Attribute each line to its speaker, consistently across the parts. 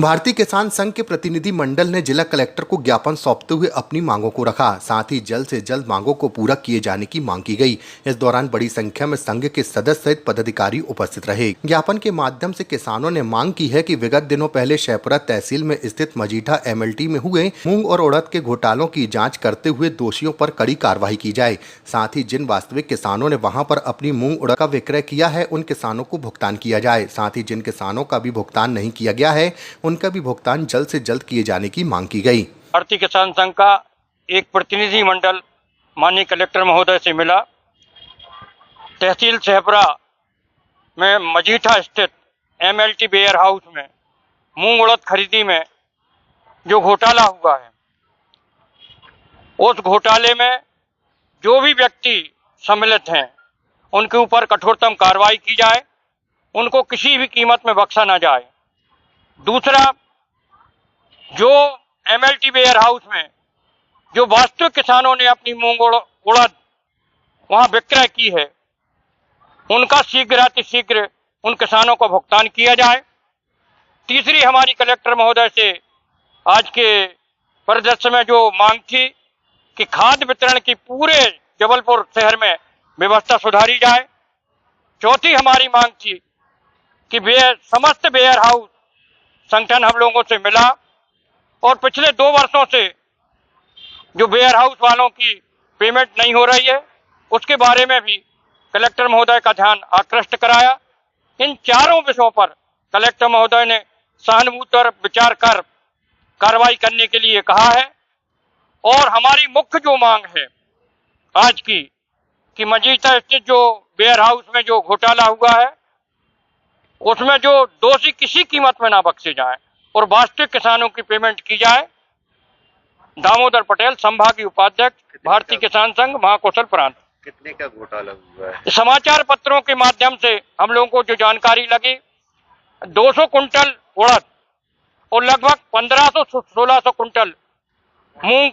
Speaker 1: भारतीय किसान संघ के प्रतिनिधि मंडल ने जिला कलेक्टर को ज्ञापन सौंपते हुए अपनी मांगों को रखा। साथ ही जल्द से जल्द मांगों को पूरा किए जाने की मांग की गई। इस दौरान बड़ी संख्या में संघ के सदस्य सहित पदाधिकारी उपस्थित रहे। ज्ञापन के माध्यम से किसानों ने मांग की है कि विगत दिनों पहले शेहपुरा तहसील में स्थित मजीठा MLT में हुए मूंग और उड़द के घोटालों की जाँच करते हुए दोषियों पर कड़ी कार्रवाई की जाए। साथ ही जिन वास्तविक किसानों ने वहाँ पर अपनी मूंग उड़द का विक्रय किया है उन किसानों को भुगतान किया जाए। साथ ही जिन किसानों का भी भुगतान नहीं किया गया है उनका भी भुगतान जल्द से जल्द किए जाने की मांग की गई।
Speaker 2: भारतीय किसान संघ का एक प्रतिनिधि मंडल माननीय कलेक्टर महोदय से मिला। तहसील शेहपुरा में मजीठा स्थित MLT वेयर हाउस में मूंग उड़द खरीदी में जो घोटाला हुआ है, उस घोटाले में जो भी व्यक्ति सम्मिलित हैं उनके ऊपर कठोरतम कार्रवाई की जाए, उनको किसी भी कीमत में बख्शा ना जाए। दूसरा, जो MLT वेयर हाउस में जो वास्तविक किसानों ने अपनी मूंग उड़द वहां विक्रय की है, उनका शीघ्र उन किसानों को भुगतान किया जाए। तीसरी, हमारी कलेक्टर महोदय से आज के परिदृश्य में जो मांग थी कि खाद्य वितरण की पूरे जबलपुर शहर में व्यवस्था सुधारी जाए। चौथी हमारी मांग थी कि समस्त वेयर हाउस संगठन हम लोगों से मिला और पिछले 2 वर्षों से जो वेयर हाउस वालों की पेमेंट नहीं हो रही है उसके बारे में भी कलेक्टर महोदय का ध्यान आकृष्ट कराया। इन चारों विषयों पर कलेक्टर महोदय ने सहानुभूति और विचार कर कार्रवाई करने के लिए कहा है। और हमारी मुख्य जो मांग है आज की कि मजीठा स्थित जो वेयर हाउस में जो घोटाला हुआ है उसमें जो दोषी किसी कीमत में ना बख्शे जाए और वास्तविक किसानों की पेमेंट की जाए। दामोदर पटेल, संभागीय उपाध्यक्ष, भारतीय किसान संघ, महाकौशल प्रांत।
Speaker 3: कितने का घोटाला हुआ है?
Speaker 2: समाचार पत्रों के माध्यम से हम लोगों को जो जानकारी लगी, 200 कुंटल उड़द और लगभग 1500-1600 कुंटल मूंग,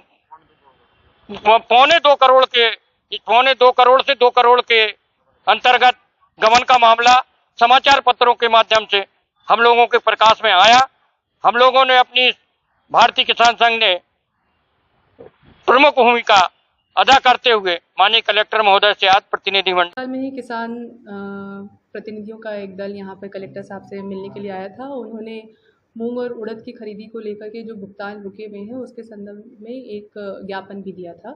Speaker 2: पौने 2 करोड़ से 2 करोड़ के अंतर्गत गबन का मामला समाचार पत्रों के माध्यम से हम लोगों के प्रकाश में आया। हम लोगों ने अपनी भारतीय किसान संघ ने प्रमुख भूमिका अदा करते हुए माननीय कलेक्टर महोदय से आज प्रतिनिधि मंडल
Speaker 4: में ही किसान प्रतिनिधियों का एक दल यहाँ पर कलेक्टर साहब से मिलने के लिए आया था। उन्होंने मूंग और उड़द की खरीदी को लेकर के जो भुगतान रुके हुए हैं उसके संदर्भ में एक ज्ञापन भी दिया था।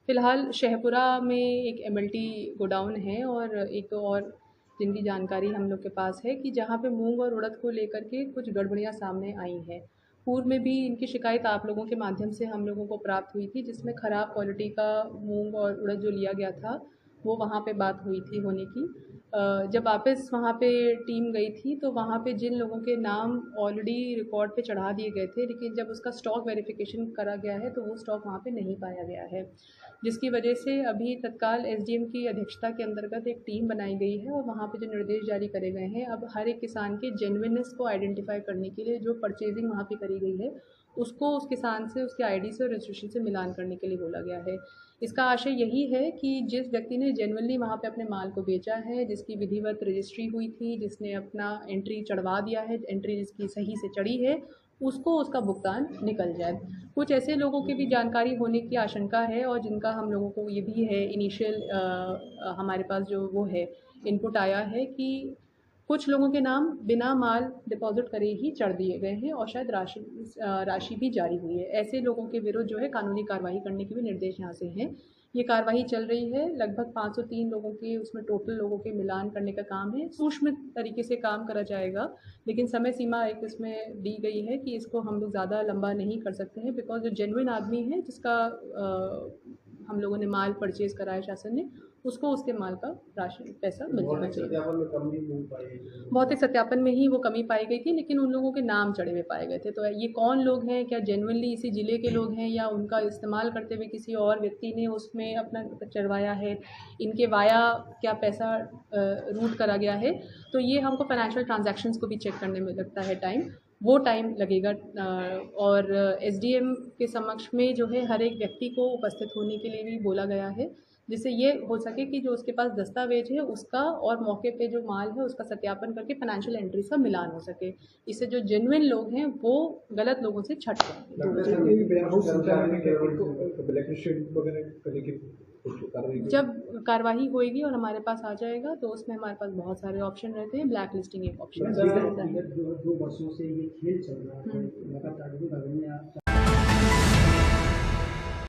Speaker 4: फिलहाल शेहपुरा में एक MLT गोडाउन है और एक और जिनकी जानकारी हम लोग के पास है कि जहाँ पे मूंग और उड़द को लेकर के कुछ गड़बड़ियाँ सामने आई हैं। पूर्व में भी इनकी शिकायत आप लोगों के माध्यम से हम लोगों को प्राप्त हुई थी, जिसमें ख़राब क्वालिटी का मूंग और उड़द जो लिया गया था वो वहाँ पे बात हुई थी होने की। जब वापस वहाँ पे टीम गई थी तो वहाँ पे जिन लोगों के नाम ऑलरेडी रिकॉर्ड पे चढ़ा दिए गए थे, लेकिन जब उसका स्टॉक वेरिफिकेशन करा गया है तो वो स्टॉक वहाँ पे नहीं पाया गया है, जिसकी वजह से अभी तत्काल SDM की अध्यक्षता के अंतर्गत एक टीम बनाई गई है और वहाँ पे जो निर्देश जारी करे गए हैं, अब हर एक किसान के जेन्युइननेस को आइडेंटिफाई करने के लिए जो परचेजिंग वहाँ पे करी गई है उसको उस किसान से उसके ID से और रजिस्ट्रेशन से मिलान करने के लिए बोला गया है। इसका आशय यही है कि जिस व्यक्ति ने जेन्युइनली वहाँ पे अपने माल को बेचा है, जिसकी विधिवत रजिस्ट्री हुई थी, जिसने अपना एंट्री चढ़वा दिया है, एंट्री जिसकी सही से चढ़ी है, उसको उसका भुगतान निकल जाए। कुछ ऐसे लोगों की भी जानकारी होने की आशंका है और जिनका हम लोगों को ये भी है इनिशियल हमारे पास जो वो है इनपुट आया है कि कुछ लोगों के नाम बिना माल डिपॉजिट करे ही चढ़ दिए गए हैं और शायद राशि भी जारी हुई है। ऐसे लोगों के विरुद्ध जो है कानूनी कार्रवाई करने के भी निर्देश यहाँ से हैं। ये कार्रवाई चल रही है। लगभग 503 लोगों के उसमें टोटल लोगों के मिलान करने का काम है। सूक्ष्म तरीके से काम करा जाएगा, लेकिन समय सीमा एक इसमें दी गई है कि इसको हम लोग ज़्यादा लंबा नहीं कर सकते हैं, बिकॉज जो जेन्युइन आदमी है जिसका हम लोगों ने माल परचेज़ कराया शासन ने, उसको उसके माल का राशि पैसा मिल जाना चाहिए। भौतिक सत्यापन में ही वो कमी पाई गई थी, लेकिन उन लोगों के नाम चढ़े हुए पाए गए थे। तो ये कौन लोग हैं, क्या जेन्युइनली इसी ज़िले के लोग हैं या उनका इस्तेमाल करते हुए किसी और व्यक्ति ने उसमें अपना चढ़वाया है, इनके वाया क्या पैसा रूट करा गया है, तो ये हमको फाइनेंशियल ट्रांजैक्शंस को भी चेक करने में लगता है टाइम, वो टाइम लगेगा। और SDM के समक्ष में जो है हर एक व्यक्ति को उपस्थित होने के लिए भी बोला गया है, जिससे ये हो सके कि जो उसके पास दस्तावेज है उसका और मौके पे जो माल है उसका सत्यापन करके फाइनेंशियल एंट्रीज का मिलान हो सके। इससे जो जेन्युइन लोग हैं वो गलत लोगों से छट जाएंगे। जब कार्रवाई होएगी और हमारे पास आ जाएगा तो उसमें हमारे पास बहुत सारे ऑप्शन रहते हैं, ब्लैक लिस्टिंग एक ऑप्शन रहता है।
Speaker 5: 2 वर्षों से ये खेल चल रहा है लगातार